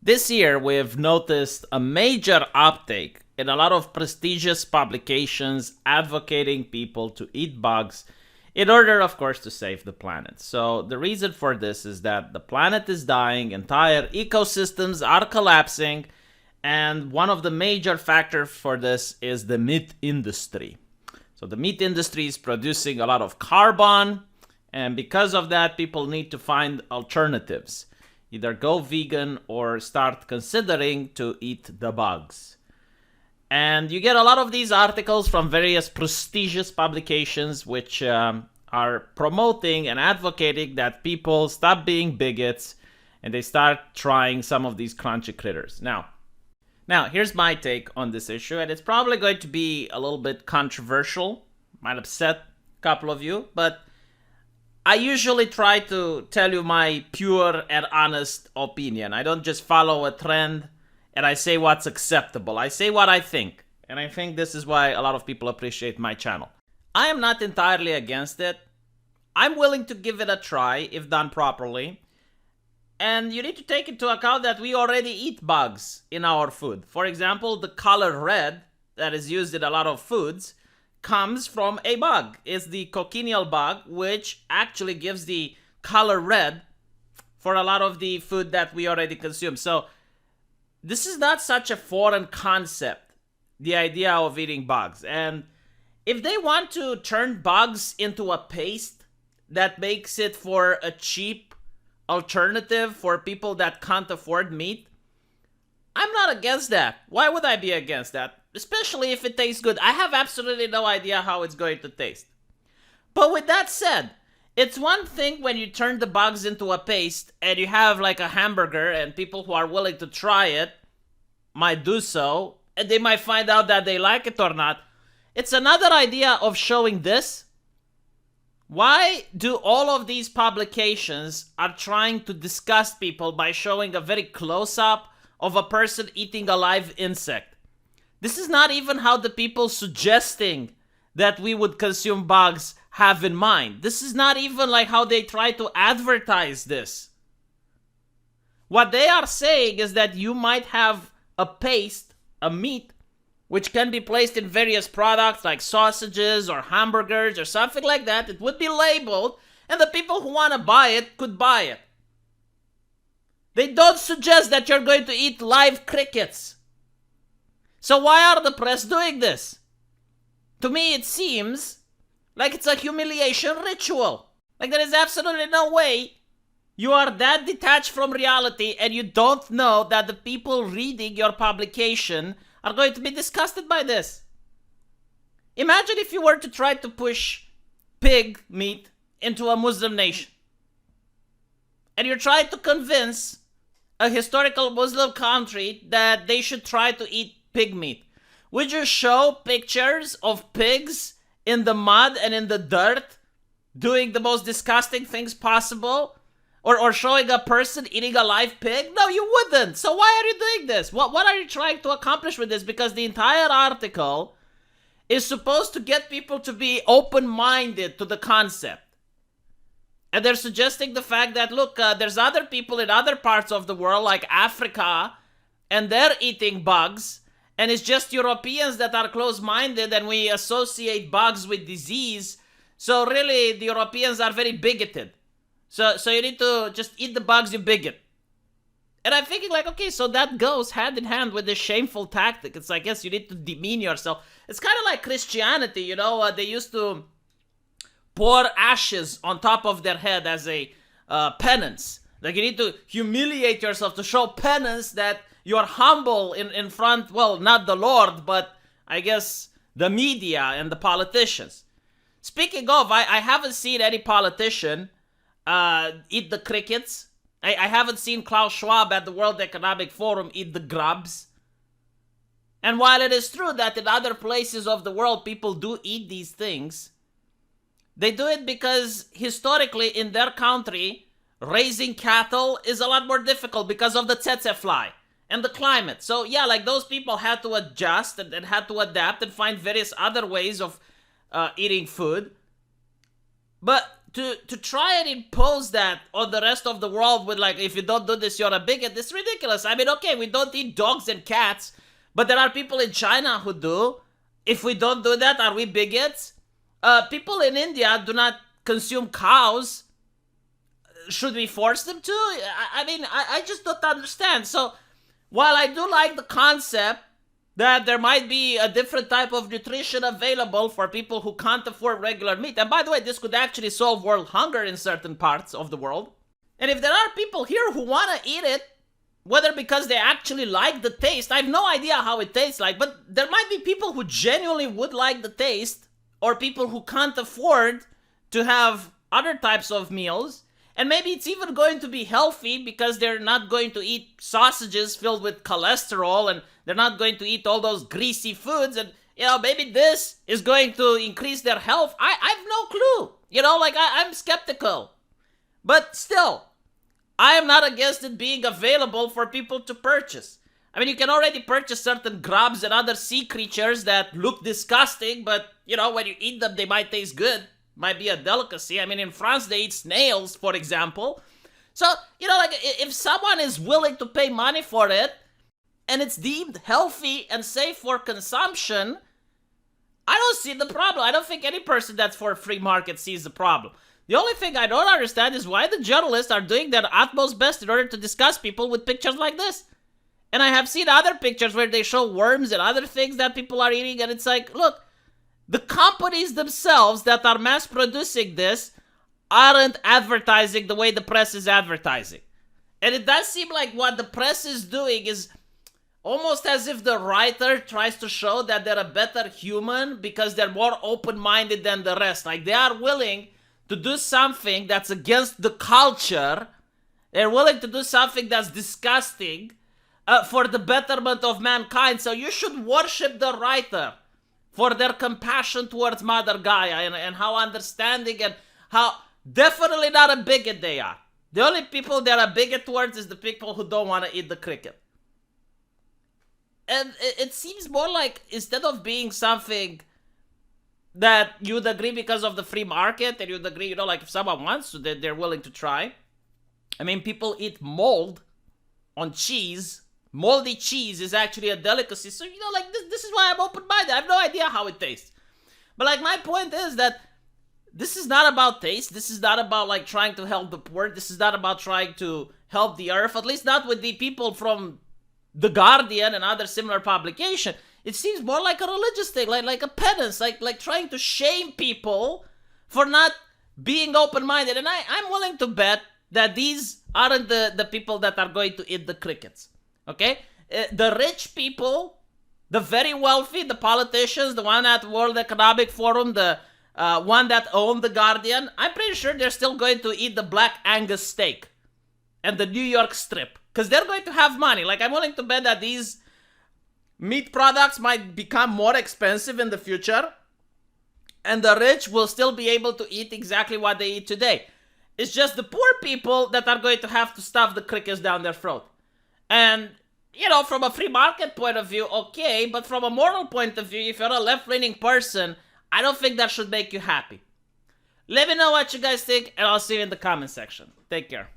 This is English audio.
This year, we've noticed a major uptake in a lot of prestigious publications advocating people to eat bugs in order, of course, to save the planet. So, the reason for this is that the planet is dying, entire ecosystems are collapsing, and one of the major factors for this is the meat industry. So, the meat industry is producing a lot of carbon, and because of that, people need to find alternatives. Either go vegan or start considering to eat the bugs. And you get a lot of these articles from various prestigious publications which are promoting and advocating that people stop being bigots and they start trying some of these crunchy critters. Now, here's my take on this issue, and it's probably going to be a little bit controversial, might upset a couple of you, but I usually try to tell you my pure and honest opinion. I don't just follow a trend and I say what's acceptable. I say what I think. And I think this is why a lot of people appreciate my channel. I am not entirely against it. I'm willing to give it a try if done properly. And you need to take into account that we already eat bugs in our food. For example, the color red that is used in a lot of foods comes from a bug. It's the cochineal bug, which actually gives the color red for a lot of the food that we already consume. So this is not such a foreign concept, the idea of eating bugs. And if they want to turn bugs into a paste that makes it for a cheap alternative for people that can't afford meat, I'm not against that. Why would I be against that? Especially if it tastes good. I have absolutely no idea how it's going to taste. But with that said, it's one thing when you turn the bugs into a paste and you have like a hamburger and people who are willing to try it might do so and they might find out that they like it or not. It's another idea of showing this. Why do all of these publications are trying to disgust people by showing a very close-up of a person eating a live insect? This is not even how the people suggesting that we would consume bugs have in mind. This is not even like how they try to advertise this. What they are saying is that you might have a paste, a meat, which can be placed in various products like sausages or hamburgers or something like that. It would be labeled, and the people who want to buy it could buy it. They don't suggest that you're going to eat live crickets. So why are the press doing this? To me, it seems like it's a humiliation ritual. Like there is absolutely no way you are that detached from reality and you don't know that the people reading your publication are going to be disgusted by this. Imagine if you were to try to push pig meat into a Muslim nation. And you're trying to convince a historical Muslim country that they should try to eat pig meat. Would you show pictures of pigs in the mud and in the dirt doing the most disgusting things possible? Or showing a person eating a live pig? No, you wouldn't. So why are you doing this? What are you trying to accomplish with this? Because the entire article is supposed to get people to be open-minded to the concept. And they're suggesting the fact that, look, there's other people in other parts of the world, like Africa, and they're eating bugs. And it's just Europeans that are close-minded and we associate bugs with disease. So really, the Europeans are very bigoted. So you need to just eat the bugs, you bigot. And I'm thinking like, okay, so that goes hand in hand with this shameful tactic. It's like, yes, you need to demean yourself. It's kind of like Christianity, you know, they used to pour ashes on top of their head as a penance. Like you need to humiliate yourself to show penance that you're humble in front, well, not the Lord, but I guess the media and the politicians. Speaking of, I haven't seen any politician eat the crickets. I haven't seen Klaus Schwab at the World Economic Forum eat the grubs. And while it is true that in other places of the world people do eat these things, they do it because historically in their country, raising cattle is a lot more difficult because of the tsetse fly and the climate. So yeah, like those people had to adjust and had to adapt and find various other ways of eating food. But to try and impose that on the rest of the world with like, if you don't do this, you're a bigot, it's ridiculous. I mean, okay, we don't eat dogs and cats, but there are people in China who do. If we don't do that, are we bigots? People in India do not consume cows. Should we force them to? I mean, I just don't understand. So, while I do like the concept that there might be a different type of nutrition available for people who can't afford regular meat. And by the way, this could actually solve world hunger in certain parts of the world. And if there are people here who want to eat it, whether because they actually like the taste, I have no idea how it tastes like, but there might be people who genuinely would like the taste, or people who can't afford to have other types of meals. And maybe it's even going to be healthy because they're not going to eat sausages filled with cholesterol, and they're not going to eat all those greasy foods. And, maybe this is going to increase their health. I have no clue. I'm skeptical. But still, I am not against it being available for people to purchase. I mean, you can already purchase certain grubs and other sea creatures that look disgusting, but, when you eat them, they might taste good. Might be a delicacy. I mean, in France, they eat snails, for example. So, if someone is willing to pay money for it, and it's deemed healthy and safe for consumption, I don't see the problem. I don't think any person that's for a free market sees the problem. The only thing I don't understand is why the journalists are doing their utmost best in order to discuss people with pictures like this. And I have seen other pictures where they show worms and other things that people are eating, and it's like, look, the companies themselves that are mass producing this aren't advertising the way the press is advertising. And it does seem like what the press is doing is almost as if the writer tries to show that they're a better human because they're more open-minded than the rest. Like, they are willing to do something that's against the culture. They're willing to do something that's disgusting for the betterment of mankind. So you should worship the writer for their compassion towards Mother Gaia and how understanding and how definitely not a bigot they are. The only people they're a bigot towards is the people who don't want to eat the cricket. And it seems more like, instead of being something that you'd agree because of the free market, and you'd agree, like if someone wants to, they're willing to try. I mean, people eat mold on cheese. Moldy cheese is actually a delicacy. So, this is why I'm open-minded. I have no idea how it tastes. But, my point is that this is not about taste. This is not about, trying to help the poor. This is not about trying to help the earth. At least not with the people from The Guardian and other similar publication. It seems more like a religious thing, like a penance, like trying to shame people for not being open-minded. And I'm willing to bet that these aren't the people that are going to eat the crickets. Okay? The rich people, the very wealthy, the politicians, the one at World Economic Forum, the one that owned The Guardian, I'm pretty sure they're still going to eat the Black Angus steak and the New York strip. Because they're going to have money. I'm willing to bet that these meat products might become more expensive in the future, and the rich will still be able to eat exactly what they eat today. It's just the poor people that are going to have to stuff the crickets down their throat. And, from a free market point of view, okay, but from a moral point of view, if you're a left-leaning person, I don't think that should make you happy. Let me know what you guys think, and I'll see you in the comment section. Take care.